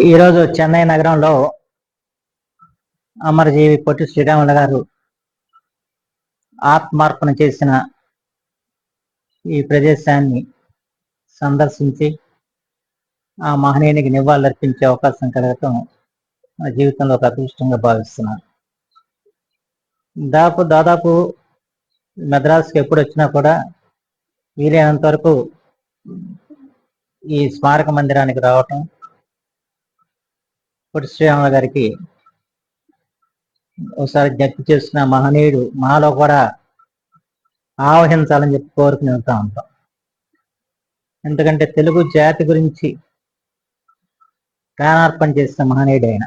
ఈరోజు చెన్నై నగరంలో అమరజీవి పొట్టి శ్రీరాములు గారు ఆత్మార్పణ చేసిన ఈ ప్రదేశాన్ని సందర్శించి ఆ మహనీయునికి నివాళులర్పించే అవకాశం కలగటం నా జీవితంలో ఒక అదృష్టంగా భావిస్తున్నాను. దాదాపు మద్రాసుకి ఎప్పుడు వచ్చినా కూడా వీలైనంత వరకు ఈ స్మారక మందిరానికి రావటం, పొట్టి శ్రీరాములు గారికి ఒకసారి జ్ఞప్తి చేస్తున్న మహనీయుడు మాలో కూడా ఆవహించాలని చెప్పి కోరుకుని వెళ్తా ఉంటాం. ఎందుకంటే తెలుగు జాతి గురించి ప్రాణార్పణ చేసిన మహనీయుడు ఆయన.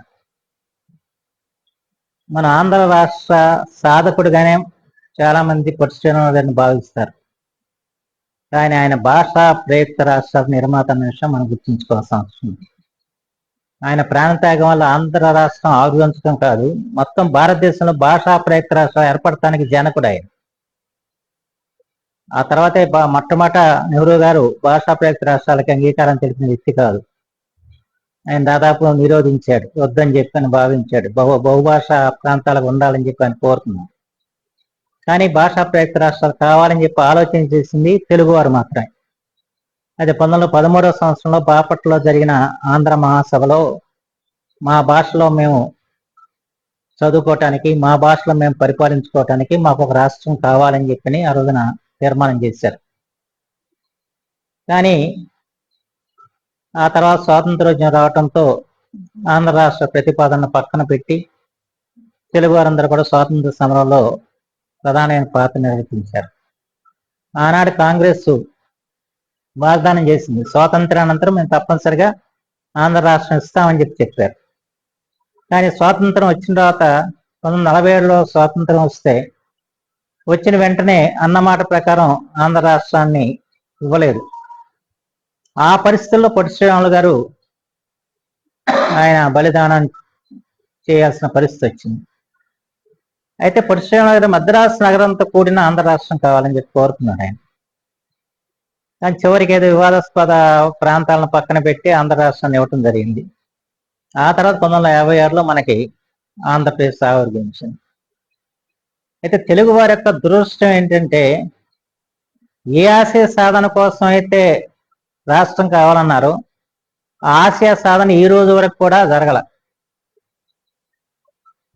మన ఆంధ్ర రాష్ట్ర సాధకుడుగానే చాలా మంది పొట్టి శ్రీరాములు గారిని భావిస్తారు. కానీ ఆయన భాషా ప్రయుక్త రాష్ట్ర నిర్మాత అనే విషయం మనం గుర్తుంచుకోవాల్సిన అవసరం ఉంది. ఆయన ప్రాణత్యాగం వల్ల ఆంధ్ర రాష్ట్రం ఆవిర్భవించడం కాదు, మొత్తం భారతదేశంలో భాషా ప్రయుక్త రాష్ట్రం ఏర్పడటానికి జనకుడు ఆయన. ఆ తర్వాతే మొట్టమొదట నెహ్రూ గారు భాషా ప్రయుక్త రాష్ట్రాలకి అంగీకారం తెలిపిన వ్యక్తి కాదు. ఆయన దాదాపు నిరోధించాడు, వద్దని చెప్పని భావించాడు. బహుభాషా ప్రాంతాలకు ఉండాలని చెప్పి ఆయన కోరుతున్నాడు. కానీ భాషా ప్రయుక్త రాష్ట్రాలు కావాలని చెప్పి ఆలోచన చేసింది తెలుగువారు మాత్రమే. అయితే 1913వ సంవత్సరంలో బాపట్లలో జరిగిన ఆంధ్ర మహాసభలో మా భాషలో మేము చదువుకోవటానికి, మా భాషలో మేము పరిపాలించుకోవటానికి మాకు ఒక రాష్ట్రం కావాలని చెప్పని ఆ రోజున తీర్మానం చేశారు. కానీ ఆ తర్వాత స్వాతంత్రోద్యమం రావడంతో ఆంధ్ర రాష్ట్ర ప్రతిపాదన పక్కన పెట్టి తెలుగు వారందరూ కూడా స్వాతంత్ర సమరంలో ప్రధానమైన పాత్ర నిర్వహించారు. ఆనాడు కాంగ్రెస్ వాగ్దానం చేసింది, స్వాతంత్రానంతరం మేము తప్పనిసరిగా ఆంధ్ర రాష్ట్రం ఇస్తామని చెప్పారు. కానీ స్వాతంత్రం వచ్చిన తర్వాత 1947లో స్వాతంత్రం వస్తే వచ్చిన వెంటనే అన్నమాట ప్రకారం ఆంధ్ర రాష్ట్రాన్ని ఇవ్వలేదు. ఆ పరిస్థితుల్లో పొట్టి శ్రీరాములు గారు ఆయన బలిదానం చేయాల్సిన పరిస్థితి వచ్చింది. అయితే పొట్టి శ్రీరాములు గారు మద్రాసు నగరంతో కూడిన ఆంధ్ర రాష్ట్రం కావాలని చెప్పి కోరుకున్నారు ఆయన. కానీ చివరికి ఏదో వివాదాస్పద ప్రాంతాలను పక్కన పెట్టి ఆంధ్ర రాష్ట్రాన్ని ఇవ్వటం జరిగింది. ఆ తర్వాత 1956లో మనకి ఆంధ్రప్రదేశ్ ఆవిర్భవించింది. అయితే తెలుగు వారి యొక్క దురదృష్టం ఏంటంటే, ఏ ఆశయ సాధన కోసం అయితే రాష్ట్రం కావాలన్నారో ఆ ఆశయ సాధన ఈ రోజు వరకు కూడా జరగల.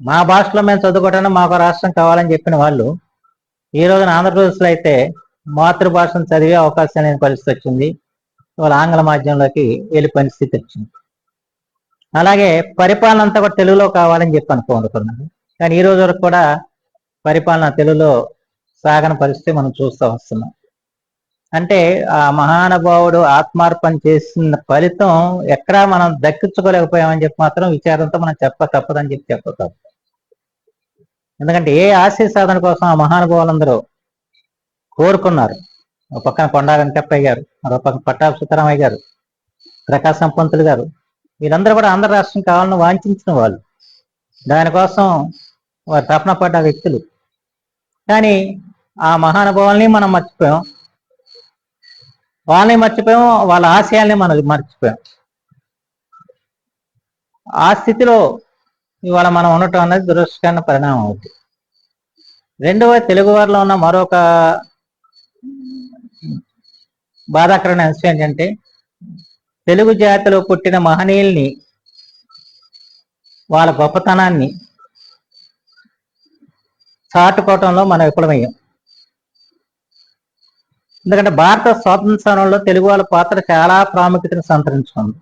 మా భాషలో మేము చదువుకోవడానికి మాకు రాష్ట్రం కావాలని చెప్పిన వాళ్ళు ఈ రోజున ఆంధ్రప్రదేశ్లో అయితే మాతృభాషను చదివే అవకాశం లేని పరిస్థితి వచ్చింది. వాళ్ళ ఆంగ్ల మాధ్యమంలోకి వెళ్ళి పరిస్థితి వచ్చింది. అలాగే పరిపాలన అంతా కూడా తెలుగులో కావాలని చెప్పి అనుకుంటున్నాను. కానీ ఈ రోజు వరకు కూడా పరిపాలన తెలుగులో సాగని పరిస్థితి మనం చూస్తూ వస్తున్నాం. అంటే ఆ మహానుభావుడు ఆత్మార్పణ చేసిన ఫలితం ఎక్కడా మనం దక్కించుకోలేకపోయామని చెప్పి మాత్రం విచారంతో మనం తప్పదని చెప్పి చెప్పతాం. ఎందుకంటే ఏ ఆశయ సాధన కోసం ఆ మహానుభావులందరూ కోరుకున్నారు. ఒక పక్కన కొండా వెంకటప్పయ్య గారు, మరో పక్కన పట్టాభి సీతారామయ్య గారు, ప్రకాశం పంతులు గారు, వీళ్ళందరూ కూడా ఆంధ్ర రాష్ట్రం కావాలని వాంఛించిన వాళ్ళు, దానికోసం వారు తపన పడ్డ వ్యక్తులు. కానీ ఆ మహానుభావుల్ని మనం మర్చిపోయాం, వాళ్ళని మర్చిపోయాం, వాళ్ళ ఆశయాల్ని మనం మర్చిపోయాం. ఆ స్థితిలో ఇవాళ మనం ఉండటం అనేది దురదృష్టకరమైన పరిణామం అవుతుంది. రెండవ తెలుగు వారిలో ఉన్న మరొక బాధాకరమైన అంశం ఏంటంటే, తెలుగు జాతిలో పుట్టిన మహనీయుల్ని వాళ్ళ గొప్పతనాన్ని చాటుకోవటంలో మనం విఫలమయ్యాం. ఎందుకంటే భారత స్వాతంత్ర సమరంలో తెలుగు వాళ్ళ పాత్ర చాలా ప్రాముఖ్యతను సంతరించుకుంది.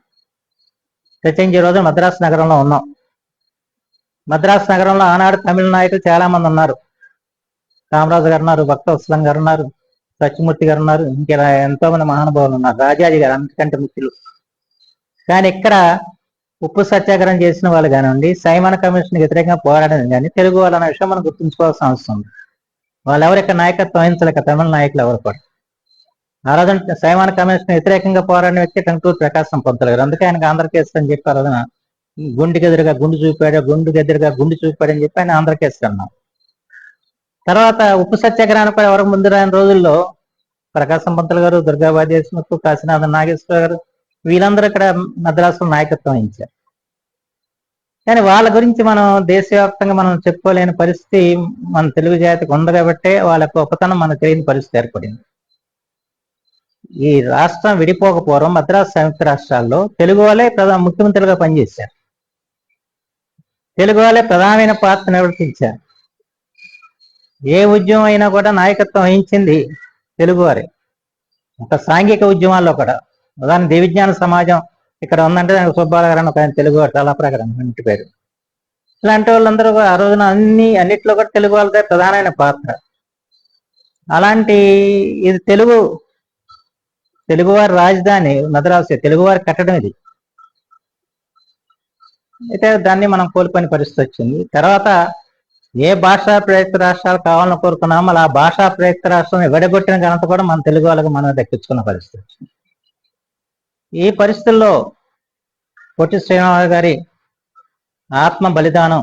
ప్రత్యేకించి ఈ రోజు మద్రాసు నగరంలో ఉన్నాం. మద్రాసు నగరంలో ఆనాడు తమిళ నాయకులు చాలా మంది ఉన్నారు. కామరాజు గారు ఉన్నారు, భక్తవత్సలం గారు ఉన్నారు, సత్యమూర్తి గారు ఉన్నారు, ఇంకా ఎంతో మంది మహానుభావులు ఉన్నారు, రాజాజీ గారు అంతకంటే ముఖ్యులు. కానీ ఇక్కడ ఉప్పు సత్యాగ్రహం చేసిన వాళ్ళు కానివ్వండి, సైమన్ కమిషన్ వ్యతిరేకంగా పోరాడడం కానీ తెలుగు వాళ్ళు అనే విషయం మనం గుర్తుంచుకోవాల్సిన అవసరం ఉంది. వాళ్ళు ఎవరు ఇక్కడ నాయకత్వం వహించలేక తమిళ నాయకులు ఎవరు కూడా. ఆ రోజున సైమన్ కమిషన్ వ్యతిరేకంగా పోరాడిన వ్యక్తి టంగుటూరి ప్రకాశం పంతులు గారు. అందుకే ఆయనకు ఆంధ్రకేశ్ అని చెప్పి ఆ రోజున గుండెకి ఎదురుగా గుండు చూపాడు అని చెప్పి ఆయన ఆంధ్రకేశ్ అన్నారు. తర్వాత ఉప్పు సత్యాగ్రహానికి ఎవరు ముందు రాని రోజుల్లో ప్రకాశం పంతులు గారు, దుర్గాబాయి దేశముఖ్, కాశీనాథన్ నాగేశ్వర గారు, వీళ్ళందరూ ఇక్కడ మద్రాసులో నాయకత్వం వహించారు. కానీ వాళ్ళ గురించి మనం దేశవ్యాప్తంగా మనం చెప్పుకోలేని పరిస్థితి మన తెలుగు జాతికి ఉంది కాబట్టే వాళ్ళ గొప్పతనం మనకు తెలియని పరిస్థితి ఏర్పడింది. ఈ రాష్ట్రం విడిపోకపోవడం మద్రాసు సంయుక్త రాష్ట్రాల్లో తెలుగు వాళ్ళే ముఖ్యమంత్రులుగా పనిచేశారు. తెలుగు వాళ్ళే ప్రధానమైన పాత్ర నిర్వర్తించారు. ఏ ఉద్యమం అయినా కూడా నాయకత్వం వహించింది తెలుగువారే. ఒక సాంఘిక ఉద్యమాల్లో కూడా ఉదాహరణ దేవిజ్ఞాన సమాజం ఇక్కడ ఉందంటే దానికి సుబ్బారావు గారు ఒక ఆయన తెలుగువారు చాలా ప్రకారం ఇంటి పేరు. ఇలాంటి వాళ్ళందరూ ఆ రోజున అన్నిట్లో కూడా తెలుగు వాళ్ళదే ప్రధానమైన పాత్ర. అలాంటి ఇది తెలుగువారి రాజధాని మద్రాసు, తెలుగువారి కట్టడం ఇది. అయితే దాన్ని మనం కోల్పోయిన పరిస్థితి వచ్చింది. తర్వాత ఏ భాషా ప్రయుక్త రాష్ట్రాలు కావాలని కోరుకున్నామో అలా భాషా ప్రయుక్త రాష్ట్రం విడగొట్టిన ఘనత కూడా మన తెలుగు వాళ్ళకి మనం దక్కించుకున్న పరిస్థితి వచ్చింది. ఈ పరిస్థితుల్లో పొట్టి శ్రీరామరావు గారి ఆత్మ బలిదానం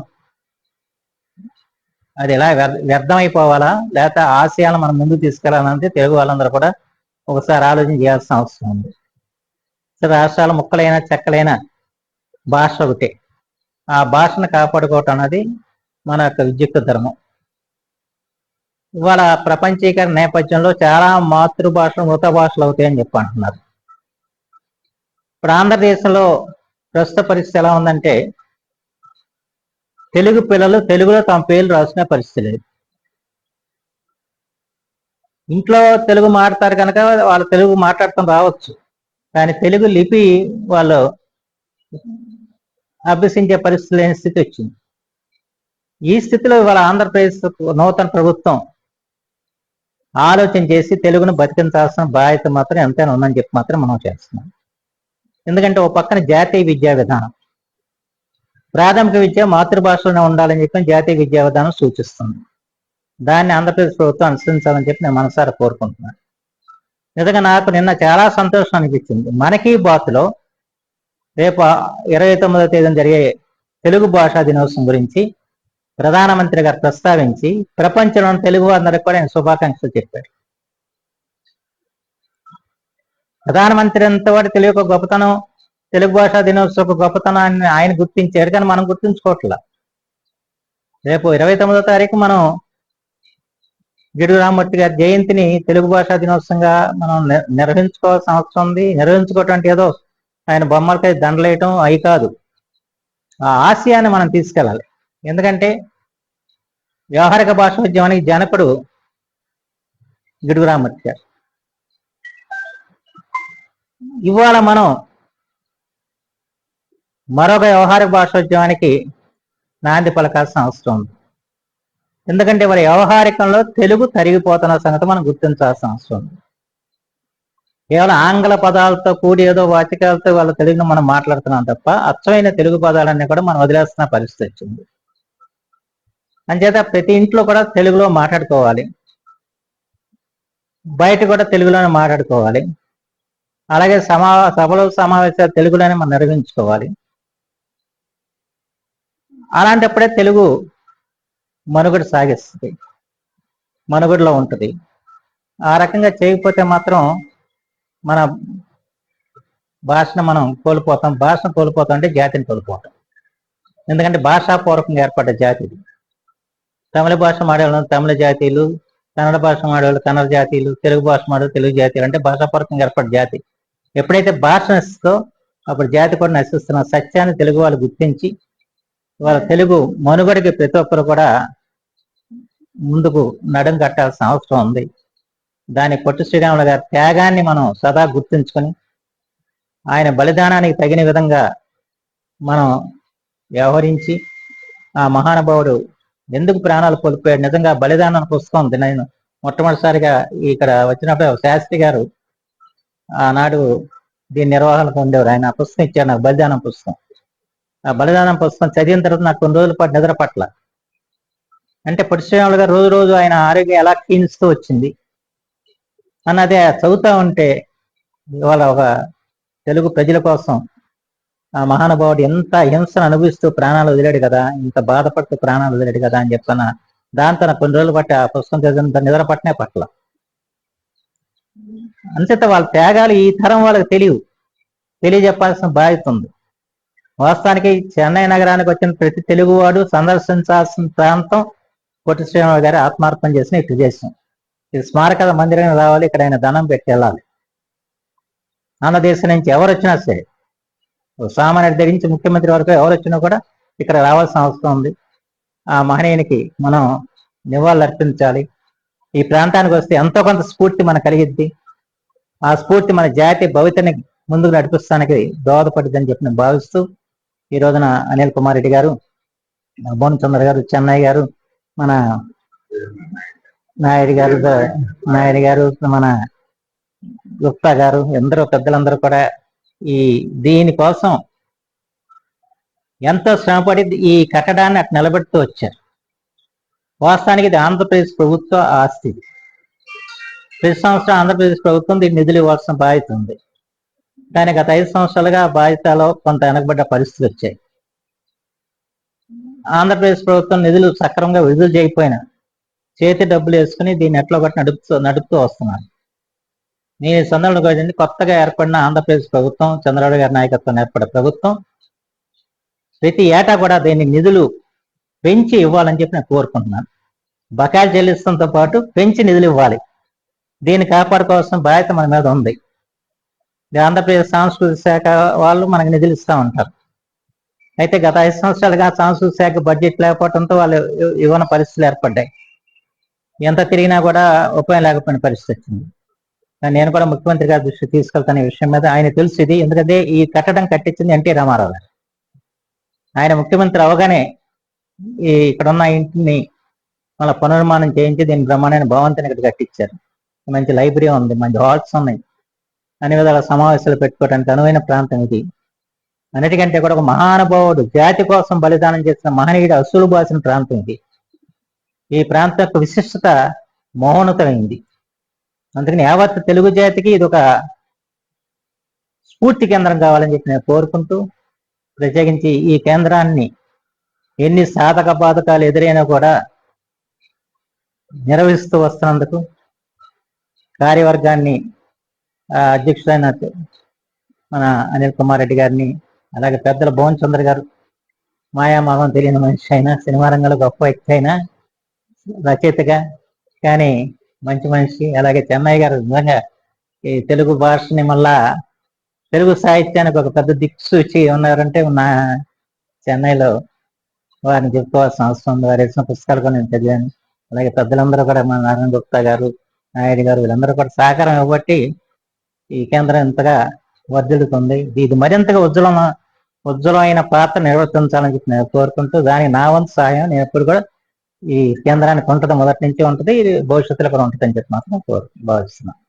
అది ఎలా వ్యర్థమైపోవాలా, లేకపోతే ఆశయాలను మనం ముందుకు తీసుకెళ్లాలంటే తెలుగు వాళ్ళందరూ కూడా ఒకసారి ఆలోచన చేయాల్సిన అవసరం ఉంది. రాష్ట్రాల ముక్కలైన చెక్కలైన భాష ఒకటే. ఆ భాషను కాపాడుకోవటం అన్నది మన యొక్క విద్యుక్త ధర్మం. ఇవాళ ప్రపంచీకరణ నేపథ్యంలో చాలా మాతృభాషలు మృత భాషలు అవుతాయని చెప్పి అంటున్నారు. ఇప్పుడు ఆంధ్రదేశంలో ప్రస్తుత పరిస్థితి ఎలా ఉందంటే తెలుగు పిల్లలు తెలుగులో తమ పేర్లు రాసుకునే పరిస్థితి లేదు. ఇంట్లో తెలుగు మాట్లాడతారు కనుక వాళ్ళు తెలుగు మాట్లాడటం రావచ్చు, కానీ తెలుగు లిపి వాళ్ళు అభ్యసించే పరిస్థితి లేని స్థితి వచ్చింది. ఈ స్థితిలో ఇవాళ ఆంధ్రప్రదేశ్ నూతన ప్రభుత్వం ఆలోచన చేసి తెలుగును బతికించాల్సిన బాధ్యత మాత్రం ఎంతైనా ఉందని చెప్పి మాత్రం మనం చేస్తున్నాం. ఎందుకంటే ఓ పక్కన జాతీయ విద్యా విధానం, ప్రాథమిక విద్య మాతృభాషలోనే ఉండాలని చెప్పి జాతీయ విద్యా విధానం సూచిస్తుంది. దాన్ని ఆంధ్రప్రదేశ్ ప్రభుత్వం అనుసరించాలని చెప్పి నేను మనసారా కోరుకుంటున్నాను. నిజంగా నాకు నిన్న చాలా సంతోషం అనిపించింది. మనకి బాత్లో రేపు 29వ తేదీన జరిగే తెలుగు భాషా దినోత్సవం గురించి ప్రధానమంత్రి గారు ప్రస్తావించి ప్రపంచంలోని తెలుగు వారందరికీ కూడా ఆయన శుభాకాంక్షలు చెప్పారు. ప్రధానమంత్రి అంతవాడు తెలుగు గొప్పతనం, తెలుగు భాషా దినోత్సవ గొప్పతనాన్ని ఆయన గుర్తించారు, కానీ మనం గుర్తుంచుకోవట్లా. రేపు 29వ తారీఖు మనం గిడుగు రామ్మూర్తి గారి జయంతిని తెలుగు భాషా దినోత్సవంగా మనం నిర్వహించుకోవాల్సిన అవసరం ఉంది. నిర్వహించుకోవటం అంటే ఏదో ఆయన బొమ్మలకై దండలేయటం అవి కాదు, ఆ ఆశయాన్ని మనం తీసుకెళ్ళాలి. ఎందుకంటే వ్యవహారిక భాషోద్యమానికి జనకుడు గిడుగు రామ్మూర్తి గారు. ఇవాళ మనం మరొక వ్యవహారిక భాషోద్యమానికి నాంది పలకాల్సిన అవసరం ఉంది. ఎందుకంటే వాళ్ళ వ్యవహారికంలో తెలుగు తరిగిపోతున్న సంగతి మనం గుర్తించాల్సిన అవసరం ఉంది. కేవలం ఆంగ్ల పదాలతో కూడి ఏదో వాచకాలతో వాళ్ళ తెలుగును మనం మాట్లాడుతున్నాం తప్ప అచ్చమైన తెలుగు పదాలన్నీ కూడా మనం వదిలేస్తున్న పరిస్థితి వచ్చింది. అంచేత ప్రతి ఇంట్లో కూడా తెలుగులో మాట్లాడుకోవాలి, బయట కూడా తెలుగులోనే మాట్లాడుకోవాలి. అలాగే సభలు సమావేశాలు తెలుగులోనే మనం నిర్వహించుకోవాలి. అలాంటప్పుడే తెలుగు మనుగడ సాగిస్తుంది, మనుగడలో ఉంటుంది. ఆ రకంగా చేయకపోతే మాత్రం మన భాషను మనం కోల్పోతాం. భాషను కోల్పోతాం అంటే జాతిని కోల్పోతాం. ఎందుకంటే భాషాపూర్వకంగా ఏర్పడ్డ జాతి ఇది. తమిళ భాష మాడేవాళ్ళు తమిళ జాతీయులు, కన్నడ భాష మాడేవాళ్ళు కన్నడ జాతీయులు, తెలుగు భాష మాడే తెలుగు జాతీయులు. అంటే భాషాపూర్వకంగా ఏర్పడ్డ జాతి. ఎప్పుడైతే భాష నశిస్తుందో అప్పుడు జాతి కూడా నశిస్తున్న సత్యాన్ని తెలుగు వాళ్ళు గుర్తించి వాళ్ళ తెలుగు మనుగడికి ప్రతి ఒక్కరు కూడా ముందుకు నడుం కట్టాల్సిన అవసరం ఉంది. దాని పొట్టి శ్రీరాములు గారి త్యాగాన్ని మనం సదా గుర్తుంచుకొని ఆయన బలిదానానికి తగిన విధంగా మనం వ్యవహరించి ఆ మహానుభావుడు ఎందుకు ప్రాణాలు కోల్పోయాడు, నిజంగా బలిదానం పుస్తకం ఉంది. నేను మొట్టమొదటిసారిగా ఇక్కడ వచ్చినప్పుడు శాస్త్రి గారు ఆనాడు దీని నిర్వహణకు ఉండేవారు. ఆయన పుస్తకం ఇచ్చారు నాకు, బలిదానం పుస్తకం. ఆ బలిదానం పుస్తకం చదివిన తర్వాత నాకు కొన్ని రోజుల పాటు నిద్ర పట్ల. అంటే పొట్టి శ్రీరాములు గారు రోజు రోజు ఆయన ఆరోగ్యం ఎలా క్షీణిస్తూ వచ్చింది అన్నది చదువుతా ఉంటే ఇవాళ ఒక తెలుగు ప్రజల కోసం ఆ మహానుభావుడు ఎంత హింసను అనుభవిస్తూ ప్రాణాలు వదిలాడు కదా, ఇంత బాధపడుతూ ప్రాణాలు వదిలాడు కదా అని చెప్పిన దాంతో నాకు కొన్ని రోజులు బట్టి ఆ పుస్తకం చదివిన నిద్ర పట్టనే పట్ల. అంచేత వాళ్ళ త్యాగాలు ఈ తరం వాళ్ళకి తెలియజెప్పాల్సిన బాధ్యత ఉంది. వాస్తవానికి చెన్నై నగరానికి వచ్చిన ప్రతి తెలుగువాడు సందర్శించాల్సిన ప్రాంతం పొట్టి శ్రీరాములు గారి ఆత్మార్పణ చేసిన ఈ ప్రదేశం. ఇది స్మారక మందిరం రావాలి, ఇక్కడ ఆయన ధనం పెట్టి వెళ్ళాలి. ఆంధ్రదేశం నుంచి ఎవరు వచ్చినా సరే, సామాన్యుడి దగ్గర నుంచి ముఖ్యమంత్రి వరకు ఎవరు వచ్చినా కూడా ఇక్కడ రావాల్సిన అవసరం ఉంది. ఆ మహనీయునికి మనం నివాళులు అర్పించాలి. ఈ ప్రాంతానికి వస్తే ఎంతో కొంత స్ఫూర్తి మనకు కలిగిద్ది. ఆ స్ఫూర్తి మన జాతి భవితని ముందుకు నడిపిస్తానికి దోహదపడుతుందని చెప్పి నేను భావిస్తూ, ఈ రోజున అనిల్ కుమార్ రెడ్డి గారు, భువనచంద్ర గారు, చెన్నై గారు, మన నాయుడు గారు, మన గుప్తా గారు, ఎందరో పెద్దలందరూ కూడా ఈ దీనికోసం ఎంతో శ్రమపడి ఈ కట్టడాన్ని అటు నిలబెడుతూ వచ్చారు. వాస్తవానికి ఇది ఆంధ్రప్రదేశ్ ప్రభుత్వ ఆస్తి. ప్రతి సంవత్సరం ఆంధ్రప్రదేశ్ ప్రభుత్వం దీన్ని నిధులు ఇవ్వాల్సిన బాధ్యత ఉంది. కానీ గత 5 సంవత్సరాలుగా బాధ్యతలో కొంత వెనకబడ్డ పరిస్థితులు వచ్చాయి. ఆంధ్రప్రదేశ్ ప్రభుత్వం నిధులు సక్రమంగా విడుదల చేయకపోయినా చేతి డబ్బులు వేసుకుని దీన్ని ఎట్లా ఒకటి నడుపుతూ వస్తున్నారు. నేను ఈ సందర్భంలో కొత్తగా ఏర్పడిన ఆంధ్రప్రదేశ్ ప్రభుత్వం, చంద్రబాబు గారి నాయకత్వం ఏర్పడిన ప్రభుత్వం ప్రతి ఏటా కూడా దీన్ని నిధులు పెంచి ఇవ్వాలని చెప్పి నేను కోరుకుంటున్నాను. బకాయిలు చెల్లించడంతో పాటు పెంచి నిధులు ఇవ్వాలి. దీన్ని కాపాడుకోవాల్సిన బాధ్యత మన మీద ఉంది. ఆంధ్రప్రదేశ్ సాంస్కృతిక శాఖ వాళ్ళు మనకు నిధులు ఇస్తూ ఉంటారు. అయితే గత 5 సంవత్సరాలుగా సాంస్కృతిక శాఖ బడ్జెట్ లేకపోవడంతో వాళ్ళు ఇవ్వని పరిస్థితులు ఏర్పడ్డాయి. ఎంత తిరిగినా కూడా ఉపాయం లేకపోయిన పరిస్థితి వచ్చింది. నేను కూడా ముఖ్యమంత్రి గారి దృష్టి తీసుకెళ్తాను ఈ విషయం మీద. ఆయన తెలుసు ఇది, ఎందుకంటే ఈ కట్టడం కట్టించింది ఎన్టీ రామారావు గారు. ఆయన ముఖ్యమంత్రి అవగానే ఇక్కడున్న ఇంటిని మళ్ళీ పునర్నిర్మాణం చేయించి దీని బ్రహ్మాండమైన భవంతిని ఇక్కడ కట్టించారు. మంచి లైబ్రరీ ఉంది, మంచి హాల్స్ ఉన్నాయి, అన్ని విధాల సమావేశాలు పెట్టుకోవడానికి అనువైన ప్రాంతం ఇది. అన్నిటికంటే కూడా ఒక మహానుభావుడు జాతి కోసం బలిదానం చేసిన మహనీయుడు అసూలు బాసిన ప్రాంతం ఇది. ఈ ప్రాంతం యొక్క విశిష్టత మహోన్నతమైంది. అందుకని యావత్ తెలుగు జాతికి ఇది ఒక స్ఫూర్తి కేంద్రం కావాలని చెప్పి నేను కోరుకుంటూ, ప్రత్యేకించి ఈ కేంద్రాన్ని ఎన్ని సాధక బాధకాలు ఎదురైనా కూడా నిర్వహిస్తూ వస్తున్నందుకు కార్యవర్గాన్ని, అధ్యక్షుడైన మన అనిల్ కుమార్ రెడ్డి గారిని, అలాగే పెద్దల భువనచంద్ర గారు, మాయామామం తెలియని మనిషి అయినా, సినిమా రంగంలో గొప్ప వ్యక్తి అయినా, రచయితగా కానీ మంచి మనిషి, అలాగే చెన్నై గారు నిజంగా ఈ తెలుగు భాషని మళ్ళా తెలుగు సాహిత్యానికి ఒక పెద్ద దిక్సూచి ఉన్నారంటే నా చెన్నైలో వారిని చెప్పుకోవాల్సిన అవసరం ఉంది. వారు ఇచ్చిన పుస్తకాలు కూడా నేను చదివాను. అలాగే పెద్దలందరూ కూడా మన నారాయణ గుప్తా గారు, నాయుడు గారు, వీళ్ళందరూ కూడా సహకారం ఇవ్వబట్టి ఈ కేంద్రం ఇంతగా వర్ధిల్లుతుంది. ఇది మరింతగా ఉజ్వలమైన పాత్ర నిర్వర్తించాలని చెప్పి నేను కోరుకుంటూ, దానికి నా వంతు సహాయం నేను ఎప్పుడు కూడా ఈ కేంద్రానికి ఉంటుంది, మొదటి నుంచి ఉంటుంది, ఇది భవిష్యత్తులో కూడా ఉంటుంది అని చెప్పి మాత్రం భావిస్తున్నాను.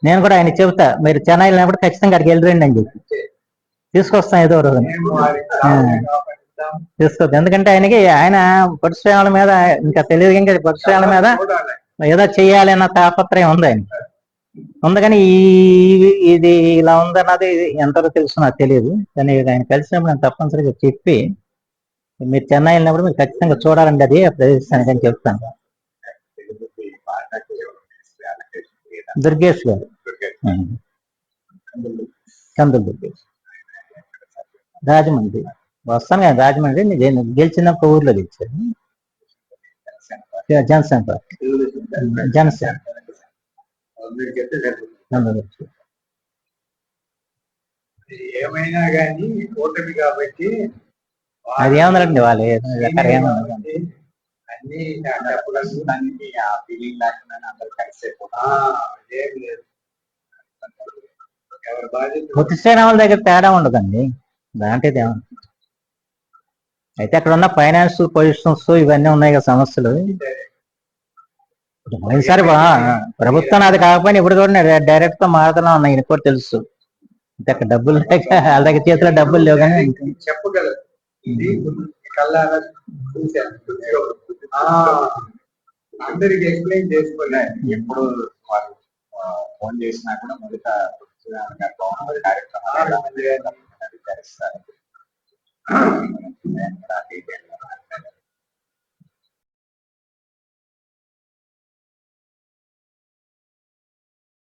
నేను కూడా ఆయన చెబుతా, మీరు చెన్నై వెళ్ళినప్పుడు ఖచ్చితంగా అక్కడికి వెళ్ళిరండి అని చెప్పి తీసుకొస్తాం ఏదో రోజు తీసుకొద్దాం. ఎందుకంటే ఆయన పొట్టి మీద ఇంకా తెలియదు, ఇంకా పొట్టి మీద ఏదో చెయ్యాలి అన్న తాపత్రయం ఉంది ఆయన. ఉంది కానీ ఇది ఇలా ఉందన్నది ఎంతవరకు తెలుసు నాకు తెలియదు. కానీ ఆయన కలిసినప్పుడు నేను తప్పనిసరిగా చెప్పి, మీరు చెన్నై వెళ్ళినప్పుడు మీరు ఖచ్చితంగా చూడాలండి అది ఆ ప్రదేశానికి అని చెప్తాను. దుర్గేష్ గారు, కందులు దుర్గేష్, రాజమండ్రి. వస్తాను కానీ రాజమండ్రి నేను గెలిచినప్పుడు ఊర్లో గెలిచాను. జనసేన పార్టీ, జనసేన. ఏమైనా కానీ ఓటమి కాబట్టి అది ఏమన్నారండి వాళ్ళు ఎక్కడ ఏమన్నారు అన్ని అన్ని ఆ ఫీలింగ్ లేకుండా అందరూ కలిసి ఏం లేదు. ఎవరి బాధ్యత పొట్టి శ్రీరాముల దగ్గర తేడా ఉండదండి, దాంట్లో ఏమన్నా. అయితే అక్కడ ఉన్న ఫైనాన్షియల్ పొజిషన్స్ ఇవన్నీ ఉన్నాయి కదా సమస్యలు. పోయినసారి ప్రభుత్వం అది కాకపోయినా ఇప్పుడు కూడా డైరెక్ట్ గా మారుతున్నా ఉన్నాయి, ఇది కూడా తెలుసు. అక్కడ డబ్బులు లేక వాళ్ళ దగ్గర చేతిలో డబ్బులు లేవు కానీ చెప్పగలరు. ఇది కళ్ళారా చూశాను, అందరికి ఎక్స్ప్లెయిన్ చేసుకోలే. ఎప్పుడు వాళ్ళు ఫోన్ చేసినా కూడా మొదట కార్యక్రమాలు విచారిస్తారు.